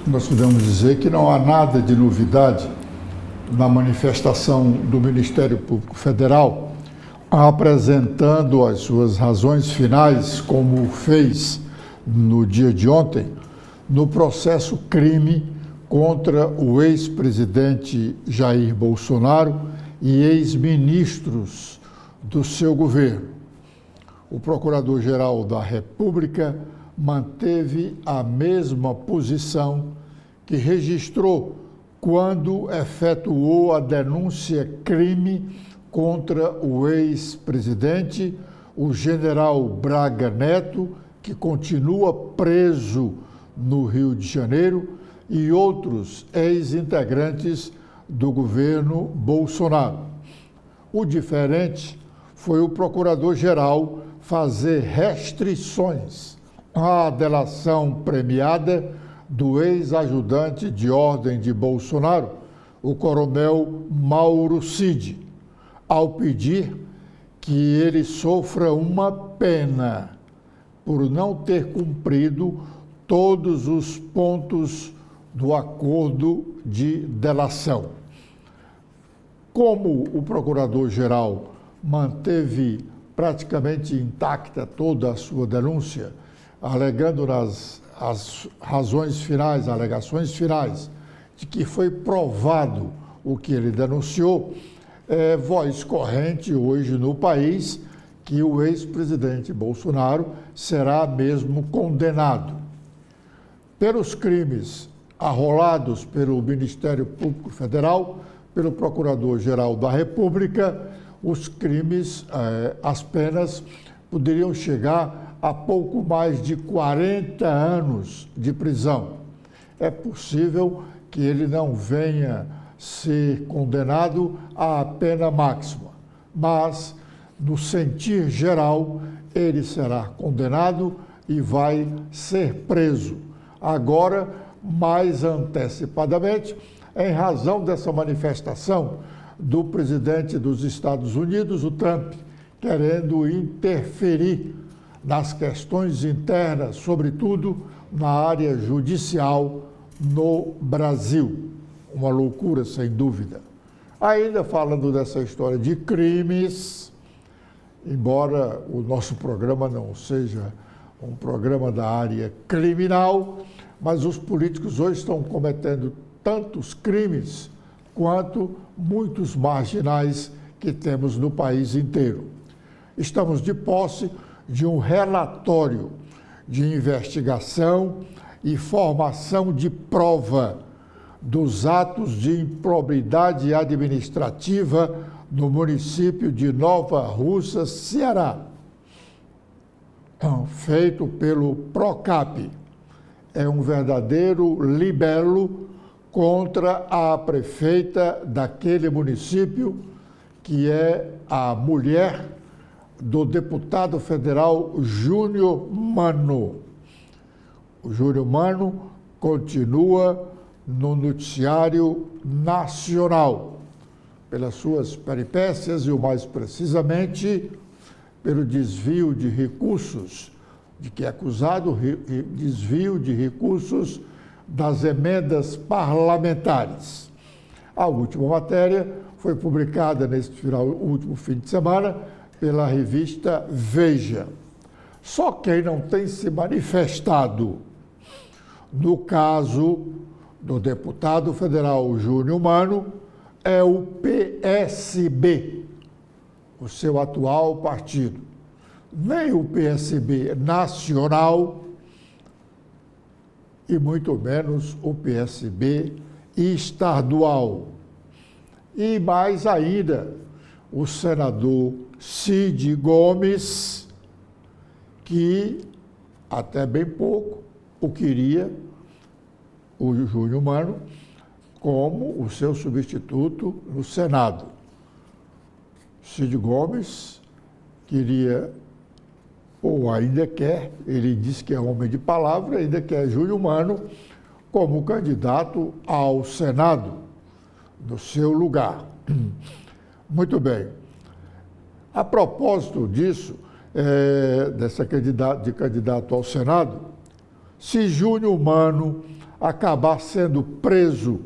Nós podemos dizer que não há nada de novidade na manifestação do Ministério Público Federal, apresentando as suas razões finais, como fez no dia de ontem, no processo crime contra o ex-presidente Jair Bolsonaro e ex-ministros do seu governo. O Procurador-Geral da República manteve a mesma posição que registrou quando efetuou a denúncia-crime contra o ex-presidente, o general Braga Neto, que continua preso no Rio de Janeiro, e outros ex-integrantes do governo Bolsonaro. O diferente foi o Procurador-Geral fazer restrições à delação premiada do ex-ajudante de ordem de Bolsonaro, o coronel Mauro Cid, ao pedir que ele sofra uma pena por não ter cumprido todos os pontos do acordo de delação. Como o Procurador-Geral manteve praticamente intacta toda a sua denúncia, alegando as razões finais, alegações finais, de que foi provado o que ele denunciou, é voz corrente hoje no país que o ex-presidente Bolsonaro será mesmo condenado. Pelos crimes arrolados pelo Ministério Público Federal, pelo Procurador-Geral da República, os crimes, as penas poderiam chegar a pouco mais de 40 anos de prisão. É possível que ele não venha ser condenado à pena máxima, mas, no sentir geral, ele será condenado e vai ser preso. Agora, mais antecipadamente, em razão dessa manifestação do presidente dos Estados Unidos, o Trump, querendo interferir nas questões internas, sobretudo na área judicial no Brasil. Uma loucura, sem dúvida. Ainda falando dessa história de crimes, embora o nosso programa não seja um programa da área criminal, mas os políticos hoje estão cometendo tantos crimes quanto muitos marginais que temos no país inteiro. Estamos de posse de um relatório de investigação e formação de prova dos atos de improbidade administrativa no município de Nova Russas, Ceará, feito pelo PROCAP. É um verdadeiro libelo contra a prefeita daquele município, que é a mulher do deputado federal Júnior Mano. O Júnior Mano continua no noticiário nacional, pelas suas peripécias e, o mais precisamente, pelo desvio de recursos, de que é acusado desvio de recursos das emendas parlamentares. A última matéria foi publicada neste último fim de semana pela revista Veja. Só quem não tem se manifestado no caso do deputado federal Júnior Mano é o PSB, o seu atual partido. Nem o PSB nacional e muito menos o PSB estadual. E mais ainda, o senador Cid Gomes, que até bem pouco o queria, o Júnior Mano, como o seu substituto no Senado. Cid Gomes queria, ou ainda quer, ele diz que é homem de palavra, ainda quer Júnior Mano como candidato ao Senado, no seu lugar. Muito bem. A propósito disso, de candidato ao Senado, se Júnior Mano acabar sendo preso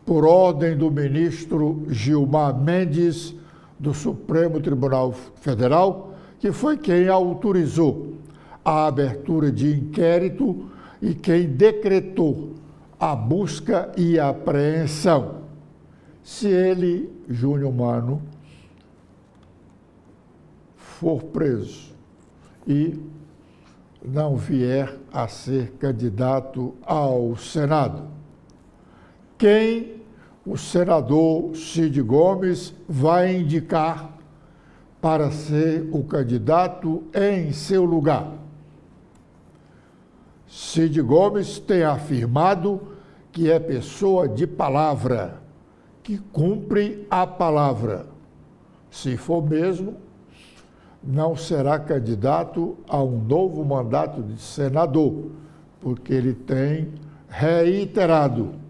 por ordem do ministro Gilmar Mendes, do Supremo Tribunal Federal, que foi quem autorizou a abertura de inquérito e quem decretou a busca e a apreensão. Se ele, Júnior Mano, for preso e não vier a ser candidato ao Senado, quem o senador Cid Gomes vai indicar para ser o candidato em seu lugar? Cid Gomes tem afirmado que é pessoa de palavra, que cumpre a palavra. Se for mesmo, não será candidato a um novo mandato de senador, porque ele tem reiterado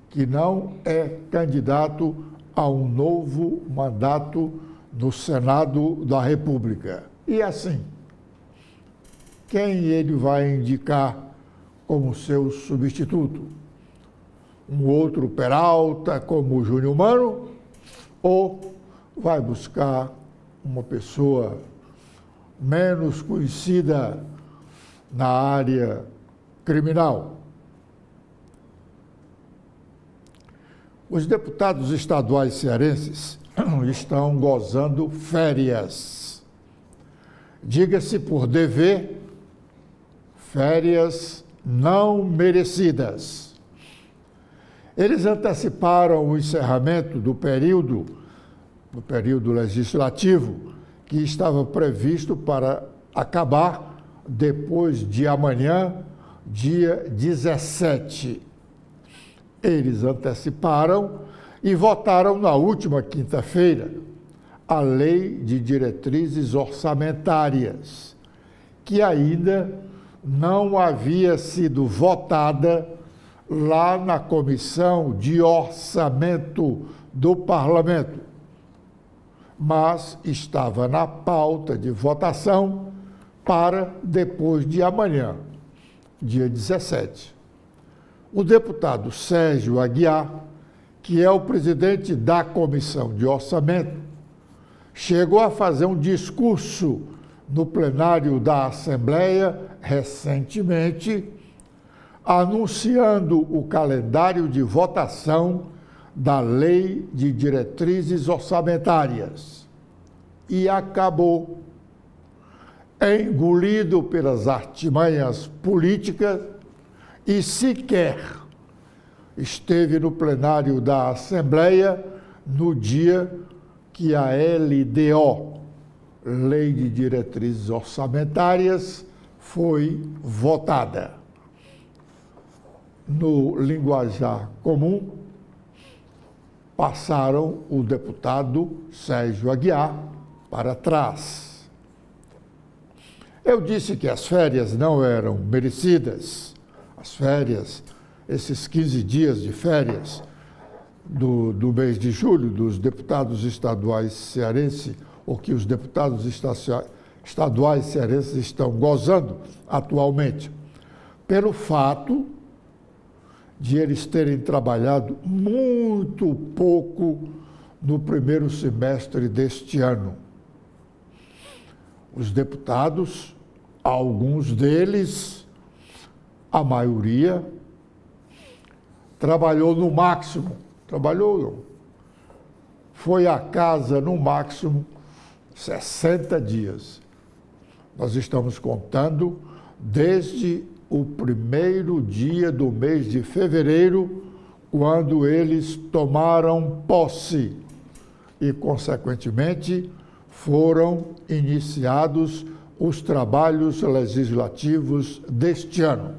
que não é candidato a um novo mandato no Senado da República. E assim, quem ele vai indicar como seu substituto? Um outro Peralta, como o Júnior Mano? Ou vai buscar uma pessoa menos conhecida na área criminal? Os deputados estaduais cearenses estão gozando férias. Diga-se por dever, férias não merecidas. Eles anteciparam o encerramento do período legislativo que estava previsto para acabar depois de amanhã, dia 17. Eles anteciparam e votaram na última quinta-feira a Lei de Diretrizes Orçamentárias, que ainda não havia sido votada lá na Comissão de Orçamento do Parlamento, mas estava na pauta de votação para depois de amanhã, dia 17. O deputado Sérgio Aguiar, que é o presidente da Comissão de Orçamento, chegou a fazer um discurso no plenário da Assembleia recentemente, anunciando o calendário de votação da Lei de Diretrizes Orçamentárias. E acabou, engolido pelas artimanhas políticas, e sequer esteve no plenário da Assembleia no dia que a LDO, Lei de Diretrizes Orçamentárias, foi votada. No linguajar comum, passaram o deputado Sérgio Aguiar para trás. Eu disse que as férias não eram merecidas. As férias, esses 15 dias de férias do mês de julho dos deputados estaduais cearenses, ou que os deputados estaduais cearenses estão gozando atualmente, pelo fato de eles terem trabalhado muito pouco no primeiro semestre deste ano. Os deputados, alguns deles, a maioria, trabalhou no máximo, foi a casa no máximo 60 dias. Nós estamos contando desde o primeiro dia do mês de fevereiro, quando eles tomaram posse e, consequentemente, foram iniciados os trabalhos legislativos deste ano.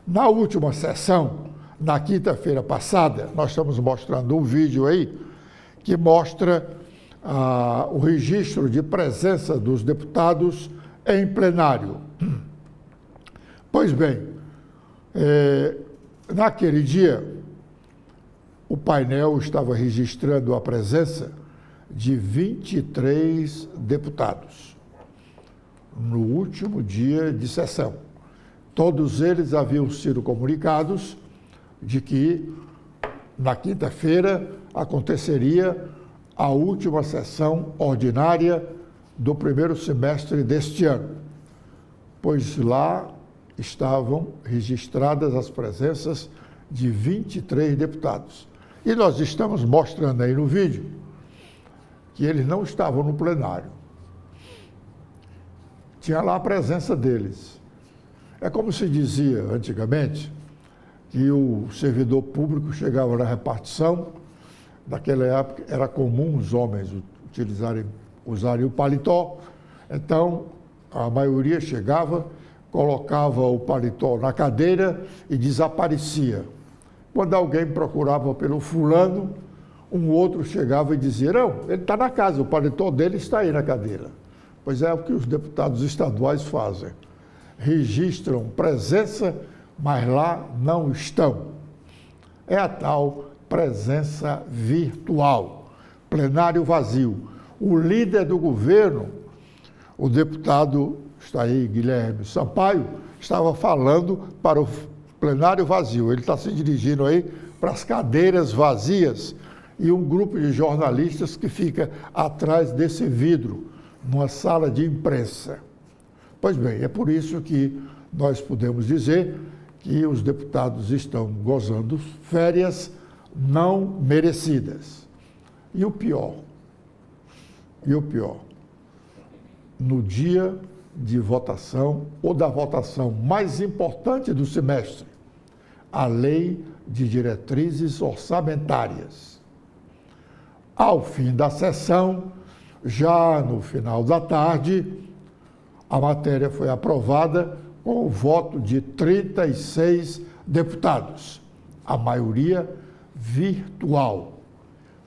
Na última sessão, na quinta-feira passada, nós estamos mostrando um vídeo aí que mostra o registro de presença dos deputados em plenário. Pois bem, naquele dia, o painel estava registrando a presença de 23 deputados, no último dia de sessão. Todos eles haviam sido comunicados de que na quinta-feira aconteceria a última sessão ordinária do primeiro semestre deste ano, pois lá estavam registradas as presenças de 23 deputados. E nós estamos mostrando aí no vídeo que eles não estavam no plenário. Tinha lá a presença deles. É como se dizia antigamente, que o servidor público chegava na repartição, naquela época era comum os homens usarem o paletó, então a maioria chegava, colocava o paletó na cadeira e desaparecia. Quando alguém procurava pelo fulano, um outro chegava e dizia, não, ele está na casa, o paletó dele está aí na cadeira. Pois é o que os deputados estaduais fazem. Registram presença, mas lá não estão. É a tal presença virtual, plenário vazio. O líder do governo, o deputado, está aí, Guilherme Sampaio, estava falando para o plenário vazio. Ele está se dirigindo aí para as cadeiras vazias e um grupo de jornalistas que fica atrás desse vidro, numa sala de imprensa. Pois bem, é por isso que nós podemos dizer que os deputados estão gozando férias não merecidas. E o pior, no dia de votação, ou da votação mais importante do semestre, a Lei de Diretrizes Orçamentárias. Ao fim da sessão, já no final da tarde, a matéria foi aprovada com o voto de 36 deputados, a maioria virtual,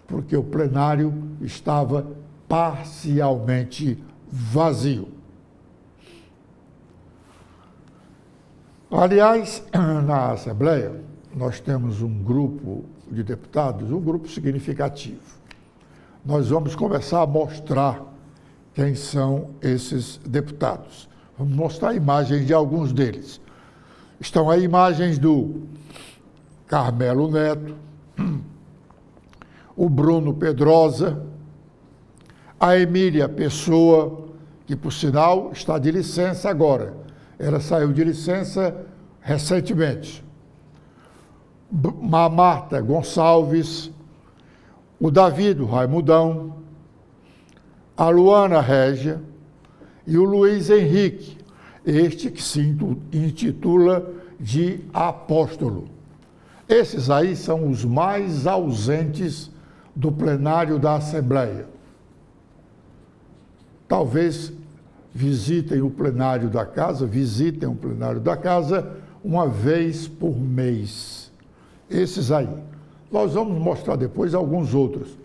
porque o plenário estava parcialmente vazio. Aliás, na Assembleia, nós temos um grupo de deputados, um grupo significativo. Nós vamos começar a mostrar quem são esses deputados. Vamos mostrar imagens de alguns deles. Estão aí imagens do Carmelo Neto, o Bruno Pedrosa, a Emília Pessoa, que, por sinal, está de licença agora. Ela saiu de licença recentemente. A Marta Gonçalves, o Davi Raimundão, a Luana Régia e o Luiz Henrique, este que se intitula de apóstolo. Esses aí são os mais ausentes do plenário da Assembleia. Talvez visitem o plenário da casa uma vez por mês. Esses aí. Nós vamos mostrar depois alguns outros,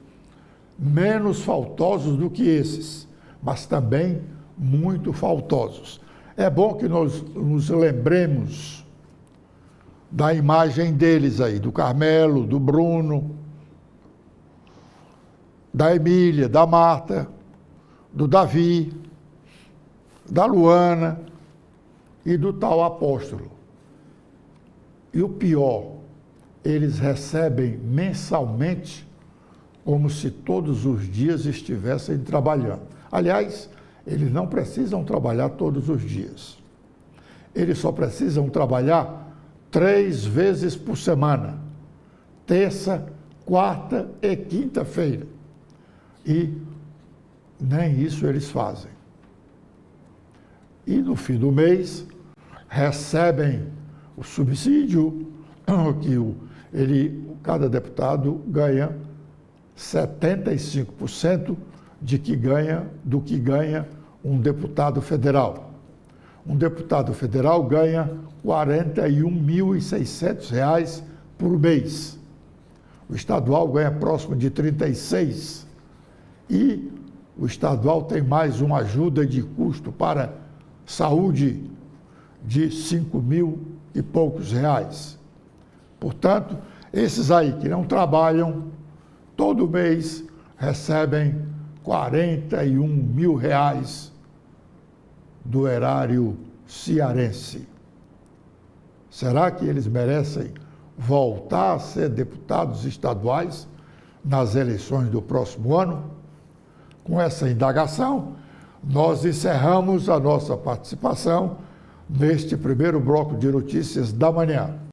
menos faltosos do que esses, mas também muito faltosos. É bom que nós nos lembremos da imagem deles aí, do Carmelo, do Bruno, da Emília, da Marta, do Davi, da Luana e do tal apóstolo. E o pior, eles recebem mensalmente como se todos os dias estivessem trabalhando. Aliás, eles não precisam trabalhar todos os dias. Eles só precisam trabalhar 3 vezes por semana, terça, quarta e quinta-feira. E nem isso eles fazem. E no fim do mês, recebem o subsídio, que cada deputado ganha 75% do que ganha um deputado federal. Um deputado federal ganha R$ 41.600 por mês. O estadual ganha próximo de 36. E o estadual tem mais uma ajuda de custo para saúde de 5.000 e poucos reais. Portanto, esses aí que não trabalham, todo mês recebem R$ 41.000 do erário cearense. Será que eles merecem voltar a ser deputados estaduais nas eleições do próximo ano? Com essa indagação, nós encerramos a nossa participação neste primeiro bloco de notícias da manhã.